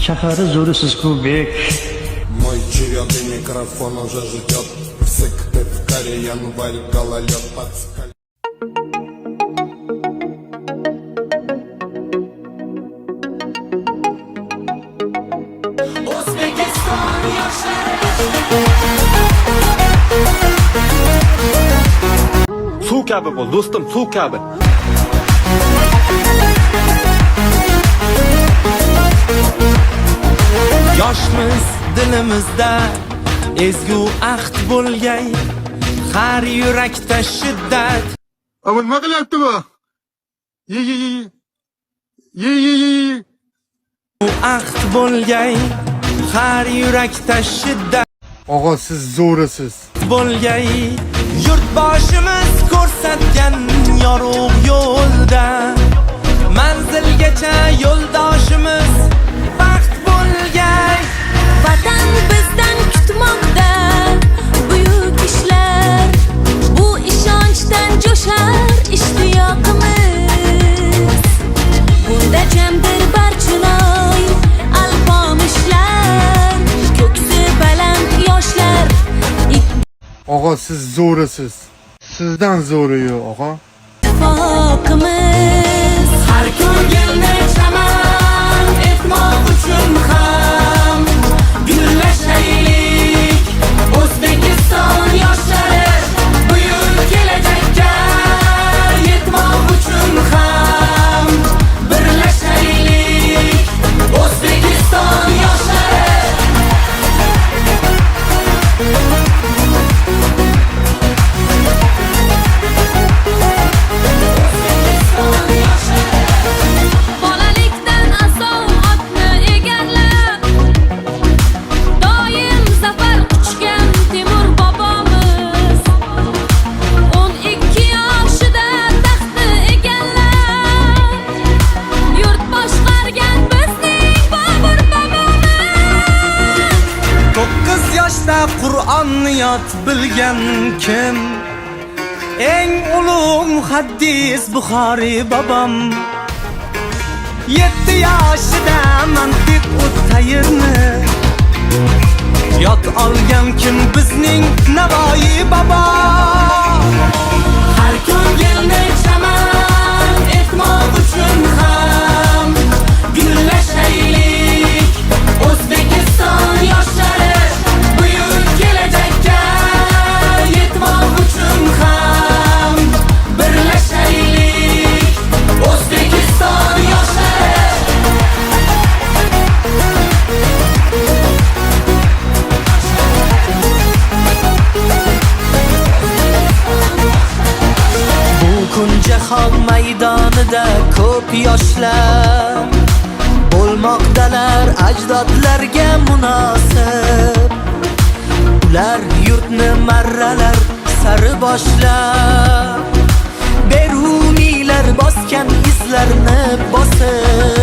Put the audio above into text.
Shahari zo'risiz kubek. Мой чередный микрофон уже ждет. Всык ты в кореян, варь гололед под скаль. Suv kabi bo'l, do'stim, suv kabi. Yoshmiz dilimizda ezgu ahd bo'lgay, har yurakda shiddat. Ama nima qilyapti bu? Ye. Bu ahd bo'lgay, har yurakda shiddat Og'a siz zo'risiz. bo'lgay. Yurtboshimiz ko'rsatgan yorug' yo'lda manzilgacha yo'ldoshimiz baxt bo'lgay. Vatan bizdan kutmoqda buyuk ishlar, bu ishonchdan jo'shar ishtiyoqimiz. Bunda jamdir barchinoy alpomishlar, ko'ksi baland yoshlar. Og'a siz zo'risiz. Sizdan zo'ri yo'q, og'a. Ittifoqimiz Har ko'ngilni chaman etmoq uchun ham gullashaylik. O'zbekiston yoshlari buyuk kelajakka yetmoq uchun ham birlashaylik. O'zbekiston yoshlari bolalikdan asov otni egallab, doim zafar quchgan Temur bobomiz. 12 yoshida taxtni egallab, yurt boshqargan bizning Bobur bobomiz. 9 yoshda Qur'onni yod bilgan kim? Eng ulug' muhaddis Buxoriy bobom. 7 yoshida mantiq o'tayirni yod olgan kim? Bizning Navoiy bobo. Har ko'ngilni chaman etmoq uchun ham gullashaylik. O'zbekiston yoshlari buyuk kelajakka yetmoq uchun ham birlashaylik. O'zbekiston yoshlari bu kun jahon maydonida ko'p yoshlar bo'lmoqdalar ajdodlarga munosib. Ular yurtni marralar sari boshlab, beruniylar bosgan izlarni bosib